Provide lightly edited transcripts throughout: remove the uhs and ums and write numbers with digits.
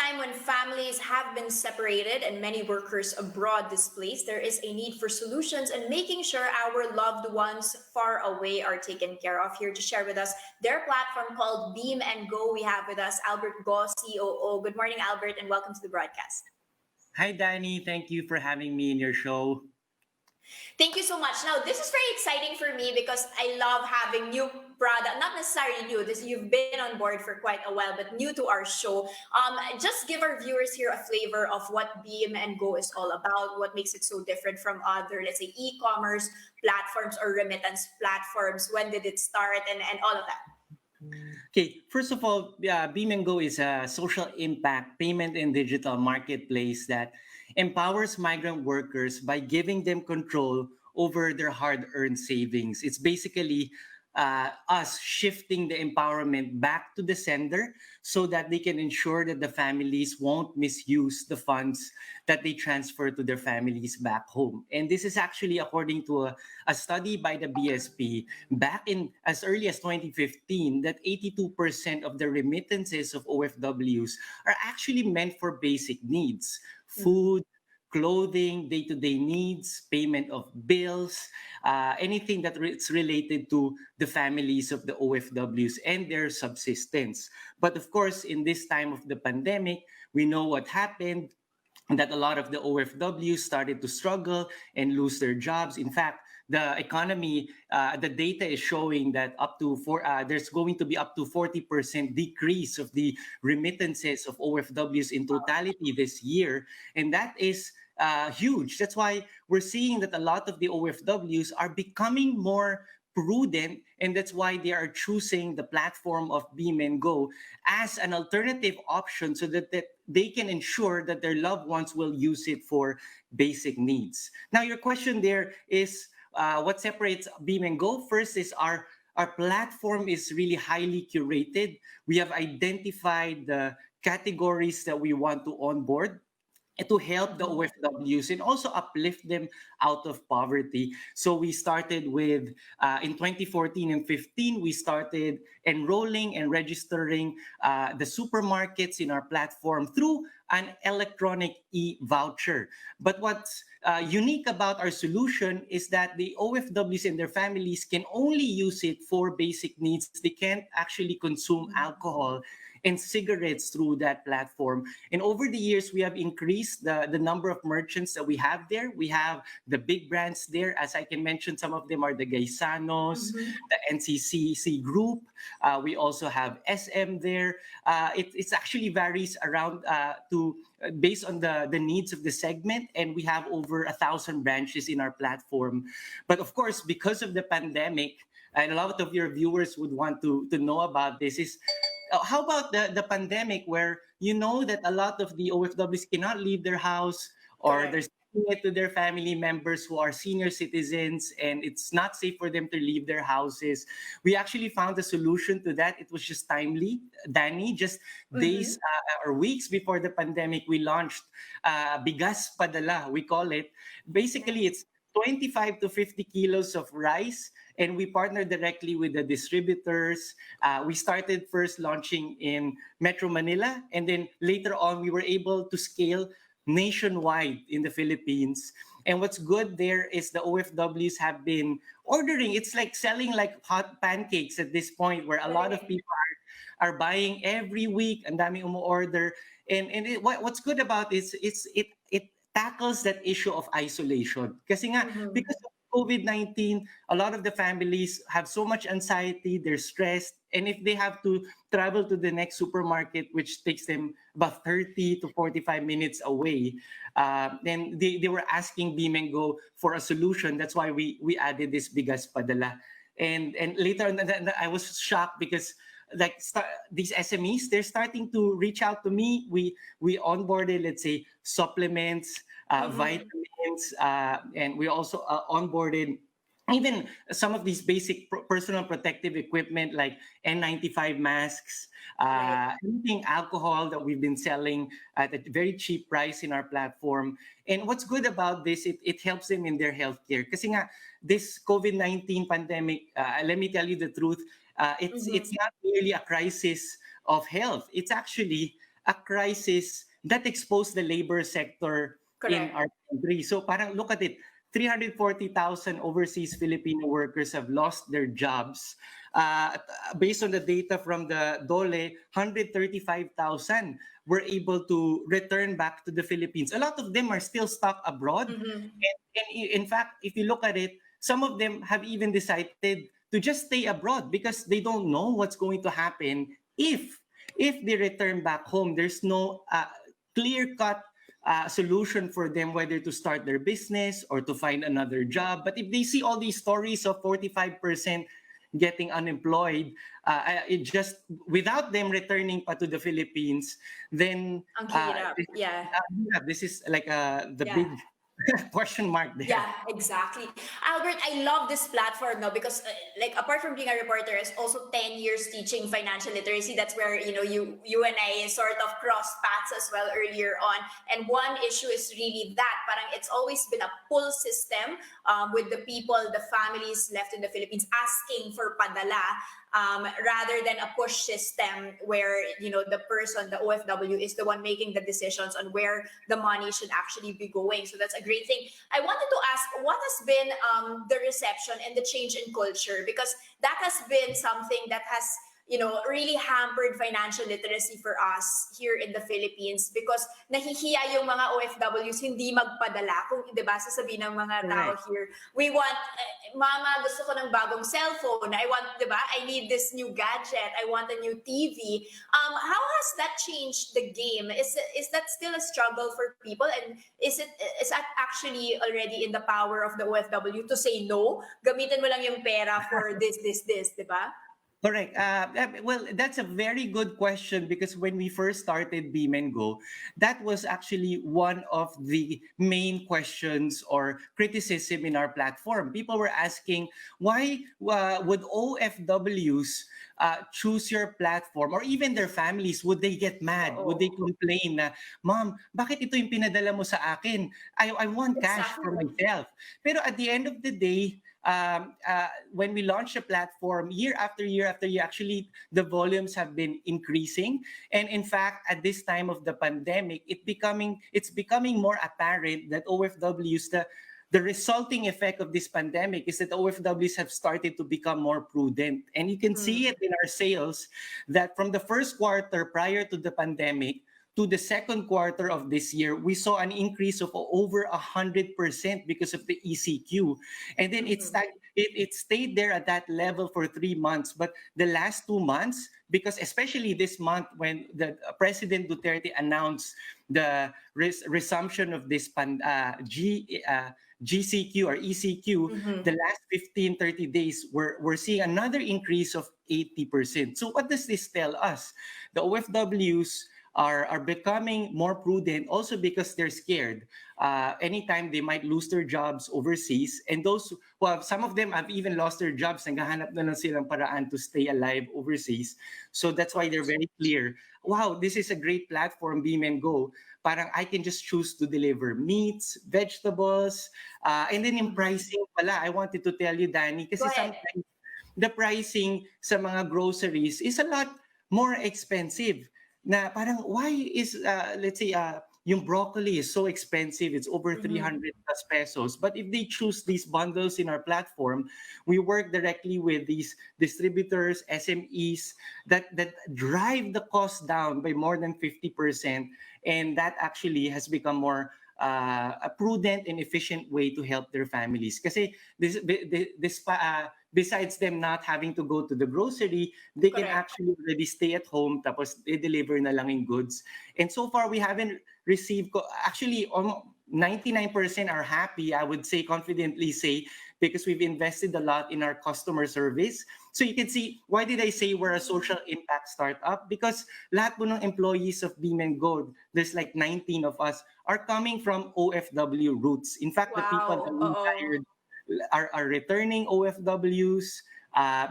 time when families have been separated and many workers abroad displaced, there is a need for solutions and making sure our loved ones far away are taken care of. Here to share with us their platform called Beam&Go, we have with us Albert Go, COO. Good morning, Albert, and welcome to the broadcast. Hi, Danny. Thank you for having me in your show. Thank you so much. Now, this is very exciting for me because I love having new product, not necessarily new. This you've been on board for quite a while, but new to our show. Just give our viewers here a flavor of what Beam and Go is all about. What makes it so different from other, let's say, e-commerce platforms or remittance platforms? When did it start, and all of that? Okay, first of all, Beam&Go is a social impact payment and digital marketplace that empowers migrant workers by giving them control over their hard-earned savings. It's basically us shifting the empowerment back to the sender so that they can ensure that the families won't misuse the funds that they transfer to their families back home. And this is actually according to a study by the BSP back in as early as 2015 that 82% of the remittances of OFWs are actually meant for basic needs: food, clothing, day-to-day needs, payment of bills, anything that it's related to the families of the OFWs and their subsistence. But of course, in this time of the pandemic, we know what happened, that a lot of the OFWs started to struggle and lose their jobs. In fact, the economy, the data is showing that there's going to be up to 40% decrease of the remittances of OFWs in totality this year. And that is huge. That's why we're seeing that a lot of the OFWs are becoming more prudent, and that's why they are choosing the platform of Beam&Go as an alternative option so that they can ensure that their loved ones will use it for basic needs. Now, your question there is what separates Beam&Go. First is our platform is really highly curated. We have identified the categories that we want to onboard to help the OFWs and also uplift them out of poverty. So we started with, in 2014 and 15, we started enrolling and registering the supermarkets in our platform through an electronic e-voucher. But what's unique about our solution is that the OFWs and their families can only use it for basic needs. They can't actually consume alcohol and cigarettes through that platform. And over the years, we have increased the number of merchants that we have there. We have the big brands there. As I can mention, some of them are the Gaisanos, the NCCC Group. We also have SM there. It's actually varies around based on the needs of the segment. And we have over 1,000 branches in our platform. But of course, because of the pandemic, and a lot of your viewers would want to know about this, is how about the pandemic, where you know that a lot of the OFWs cannot leave their house, or Correct. they're sending it to their family members who are senior citizens and it's not safe for them to leave their houses. We actually found a solution to that. It was just timely, Danny. Just Mm-hmm. days or weeks before the pandemic, we launched Bigas Padala, we call it. Basically, it's 25 to 50 kilos of rice, and we partner directly with the distributors. We started first launching in Metro Manila, and then later on, we were able to scale nationwide in the Philippines. And what's good there is the OFWs have been ordering. It's like selling like hot pancakes at this point, where a lot of Correct. people are buying every week, and dami umu-order. What's good about it is it tackles that issue of isolation. Kasi nga, Mm-hmm. because of COVID-19, a lot of the families have so much anxiety, they're stressed, and if they have to travel to the next supermarket, which takes them about 30 to 45 minutes away, then they were asking Beam&Go for a solution. That's why we added this Bigas Padala. And later on, I was shocked because these SMEs, they're starting to reach out to me. We onboarded, let's say, supplements, Mm-hmm. vitamins, and we also onboarded even some of these basic personal protective equipment like N95 masks, Right. anything alcohol that we've been selling at a very cheap price in our platform. And what's good about this, it helps them in their healthcare. Kasi nga, this COVID-19 pandemic, let me tell you the truth, it's Mm-hmm. not really a crisis of health. It's actually a crisis that exposed the labor sector in Correct. our country. So parang look at it, 340,000 overseas Filipino workers have lost their jobs. Based on the data from the DOLE, 135,000 were able to return back to the Philippines. A lot of them are still stuck abroad. Mm-hmm. And in fact, if you look at it, some of them have even decided to just stay abroad because they don't know what's going to happen if they return back home. There's no clear cut solution for them whether to start their business or to find another job. But if they see all these stories of 45% getting unemployed, it just without them returning pa to the Philippines, then Ang hirap. Yeah. yeah, this is like the Yeah. big question mark there. Yeah, exactly. Albert, I love this platform now because, like, apart from being a reporter, it's also 10 years teaching financial literacy. That's where you and I sort of crossed paths as well earlier on. And one issue is really that, parang it's always been a pull system with the people, the families left in the Philippines asking for padala, rather than a push system where the person, the OFW, is the one making the decisions on where the money should actually be going. So that's a great thing. I wanted to ask, what has been the reception and the change in culture? Because that has been something that has really hampered financial literacy for us here in the Philippines, because nahihiya yung mga OFWs hindi magpadala. Kung 'di ba sasabihin ng mga tao Correct. here, we want, mama, gusto ko ng bagong cellphone. I want, 'di ba? I need this new gadget. I want a new TV. How has that changed the game? Is that still a struggle for people? And is that actually already in the power of the OFW to say no? Gamitin mo lang yung pera for this, 'di ba? Correct. Well, that's a very good question because when we first started Beam and Go, that was actually one of the main questions or criticism in our platform. People were asking, why would OFWs choose your platform, or even their families? Would they get mad? Would they Oo. complain na, Mom, bakit ito yung pinadala mo sa akin? I want cash for Exactly. myself. Pero at the end of the day, when we launched the platform, year after year after year, actually the volumes have been increasing. And in fact, at this time of the pandemic, it's becoming more apparent that OFWs, the resulting effect of this pandemic is that OFWs have started to become more prudent. And you can see it Mm. in our sales that from the first quarter prior to the pandemic to the second quarter of this year, we saw an increase of over 100% because of the ECQ. And then Mhm. it stayed there at that level for 3 months. But the last 2 months, because especially this month when the President Duterte announced the resumption of this GCQ or ECQ, the Mhm. last 15-30 days, we're seeing another increase of 80%. So what does this tell us? The OFWs are becoming more prudent also because they're scared. Anytime they might lose their jobs overseas, and those who have, some of them have even lost their jobs, naghahanap na lang silang paraan to stay alive overseas. So that's why they're very clear. Wow, this is a great platform, Beam and Go. Parang I can just choose to deliver meats, vegetables, and then in Mhm. pricing pala, I wanted to tell you, Danny, Go kasi ahead. sometimes the pricing sa mga groceries is a lot more expensive. Na parang why is let's say yung broccoli is so expensive, it's over Mhm. 300 plus pesos, but if they choose these bundles in our platform, we work directly with these distributors, SMEs that drive the cost down by more than 50%, and that actually has become more a prudent and efficient way to help their families. Kasi besides them not having to go to the grocery, they can Correct. actually already stay at home tapos they deliver na lang in goods. And so far, we haven't received, actually, 99% are happy, I would say, confidently say, because we've invested a lot in our customer service. So you can see, why did I say we're a social impact startup? Because lahat po ng employees of Beam and Go, there's like 19 of us, are coming from OFW roots. In fact, the people that Wow. we Oo. hired are returning OFWs.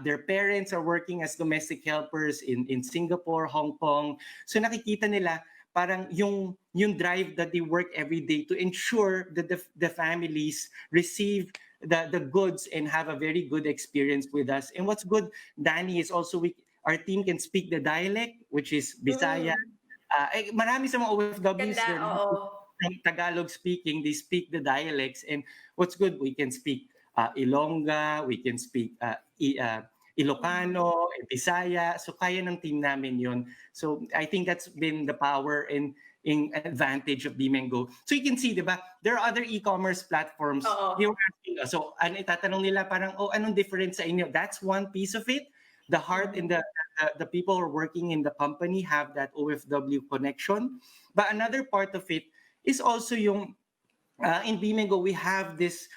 Their parents are working as domestic helpers in Singapore, Hong Kong. So nakikita nila parang yung drive that they work every day to ensure that the families receive the goods and have a very good experience with us. And what's good, Danny, is also our team can speak the dialect, which is Bisaya, Mm. Marami sa mga OFWs Ganda, there oo. from Tagalog speaking, they speak the dialects. And what's good, we can speak Ilongga, we can speak Mhm. Ilocano, Bisaya. So kaya ng team namin yun. So I think that's been the power and in advantage of Beam and Go. So you can see, di ba, there are other e-commerce platforms. Oo. They were asking us, so ano itatanong nila parang, oh, anong difference sa inyo? That's one piece of it. The heart and Mhm. the people who are working in the company have that OFW connection. But another part of it is also yung in BeamAndGo, we have this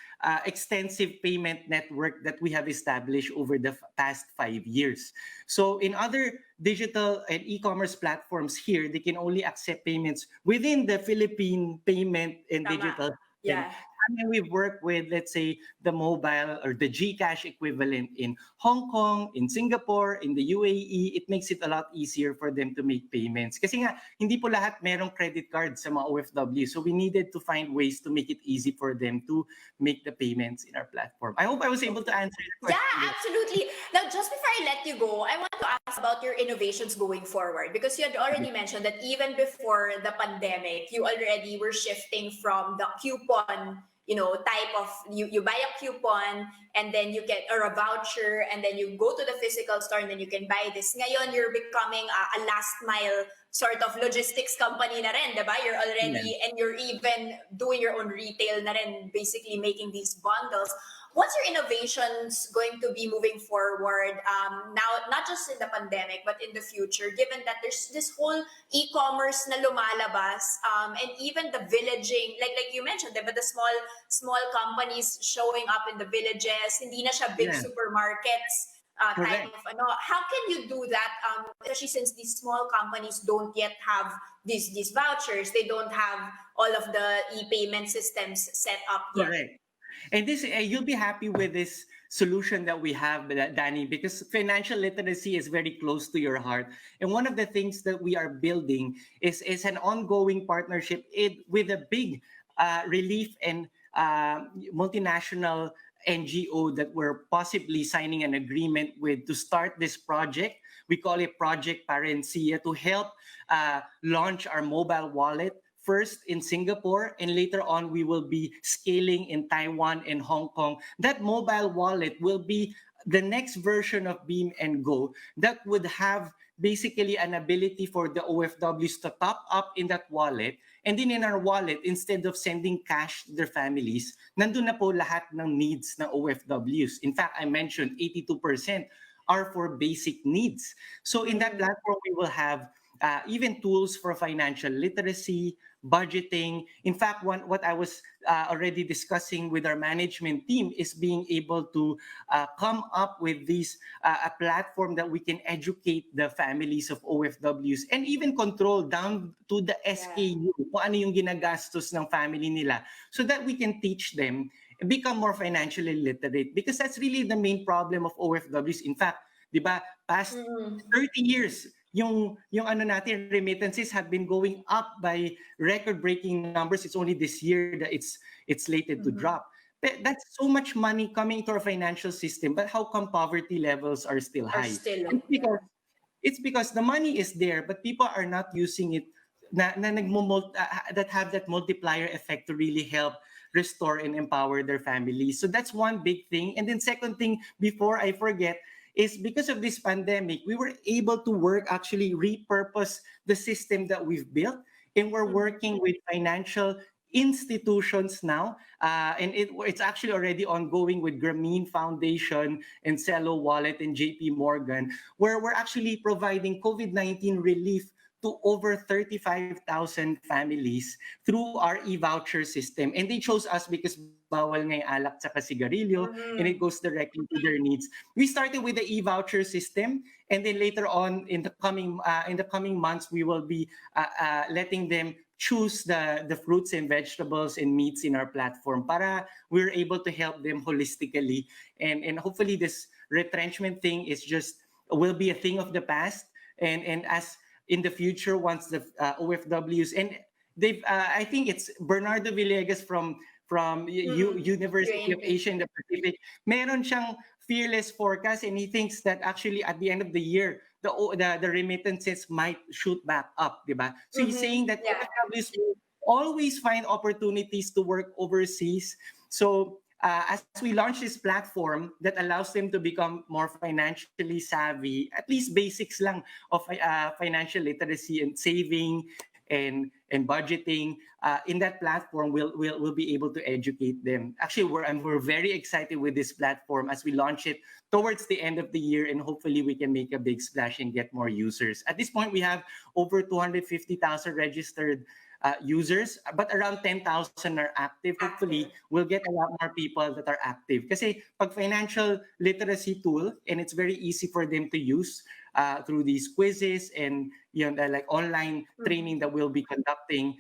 extensive payment network that we have established over the past 5 years. So in other digital and e-commerce platforms here, they can only accept payments within the Philippine payment and Tama. digital system. Yeah. And then we've worked with, let's say, the mobile or the GCash equivalent in Hong Kong, in Singapore, in the UAE. It makes it a lot easier for them to make payments. Kasi nga, hindi po lahat merong credit card sa mga OFW. So we needed to find ways to make it easy for them to make the payments in our platform. I hope I was able to Okay. answer your Yeah, question there. absolutely. Now, just before I let you go, I want to ask about your innovations going forward because you had already mentioned that even before the pandemic, you already were shifting from the coupon, type of you buy a coupon and then you get or a voucher and then you go to the physical store and then you can buy this. Ngayon, you're becoming a last mile sort of logistics company na rin, diba? You're Yeah. already, and you're even doing your own retail na rin, basically making these bundles. What's your innovations going to be moving forward now, not just in the pandemic, but in the future, given that there's this whole e-commerce na lumalabas and even the villaging, like you mentioned, but the small companies showing up in the villages, hindi na siya big Yeah. supermarkets type Correct. of ano. How can you do that, especially since these small companies don't yet have these vouchers, they don't have all of the e-payment systems set up yet. Correct. And this, you'll be happy with this solution that we have, Danny, because financial literacy is very close to your heart. And one of the things that we are building is an ongoing partnership with a big relief and multinational NGO that we're possibly signing an agreement with to start this project. We call it Project Parencia to help launch our mobile wallet first in Singapore, and later on we will be scaling in Taiwan and Hong Kong. That mobile wallet will be the next version of Beam and Go that would have basically an ability for the OFWs to top up in that wallet. And then in our wallet, instead of sending cash to their families, nandun na po lahat ng needs ng OFWs. In fact, I mentioned 82% are for basic needs. So in that Mm. platform, we will have even tools for financial literacy, budgeting. In fact, what I was already discussing with our management team is being able to come up with a platform that we can educate the families of OFWs and even control down to the Yeah. SKU, kung ano yung ginagastos ng family nila, so that we can teach them and become more financially literate, because that's really the main problem of OFWs. In fact, di ba, past Mm. 30 years, yung ano natin, remittances have been going up by record-breaking numbers. It's only this year that it's slated to Mhm. drop. That's so much money coming to our financial system, but how come poverty levels are still Are high? still And low. Yeah. it's because the money is there, but people are not using it that have that multiplier effect to really help restore and empower their families. So that's one big thing. And then second thing, before I forget, is because of this pandemic, we were able to actually repurpose the system that we've built, and we're Mhm. working with financial institutions now, and it's actually already ongoing with Grameen Foundation and Cello Wallet and JP Morgan, where we're actually providing COVID-19 relief to over 35,000 families through our e-voucher system. And they chose us because bawal nga yung alak tsaka sigarilyo, and it Mhm. goes directly to their needs. We started with the e-voucher system, and then later on in the coming months, we will be letting them choose the fruits and vegetables and meats in our platform para we're able to help them holistically, and hopefully this retrenchment thing is just will be a thing of the past, and as in the future, once the OFWs and they've I think it's Bernardo Villegas from Mhm. University of UNP. Asia in the Pacific. Meron siyang fearless forecast, and he thinks that actually at the end of the year, the remittances might shoot back up, diba? So he's saying that Yeah. OFWs will always find opportunities to work overseas. So as we launch this platform that allows them to become more financially savvy, at least basics lang of financial literacy and saving and budgeting, in that platform, we'll be able to educate them. Actually, we're very excited with this platform as we launch it towards the end of the year, and hopefully we can make a big splash and get more users. At this point, we have over 250,000 registered users, but around 10,000 are active. Active. Hopefully, we'll get a lot more people that are active. Kasi pag financial literacy tool, and it's very easy for them to use through these quizzes and like online training that we'll be conducting,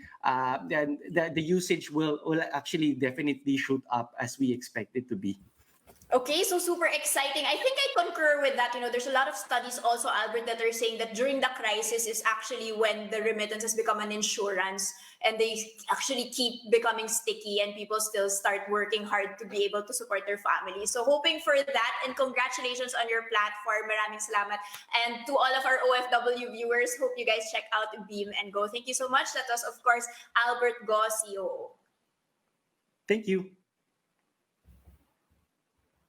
then the usage will actually definitely shoot up as we expect it to be. Okay, so super exciting. I think I concur with that. There's a lot of studies also, Albert, that are saying that during the crisis is actually when the remittance has become an insurance and they actually keep becoming sticky and people still start working hard to be able to support their family. So hoping for that, and congratulations on your platform. Maraming salamat. And to all of our OFW viewers, hope you guys check out Beam and Go. Thank you so much. That was, of course, Albert Go, COO. Thank you.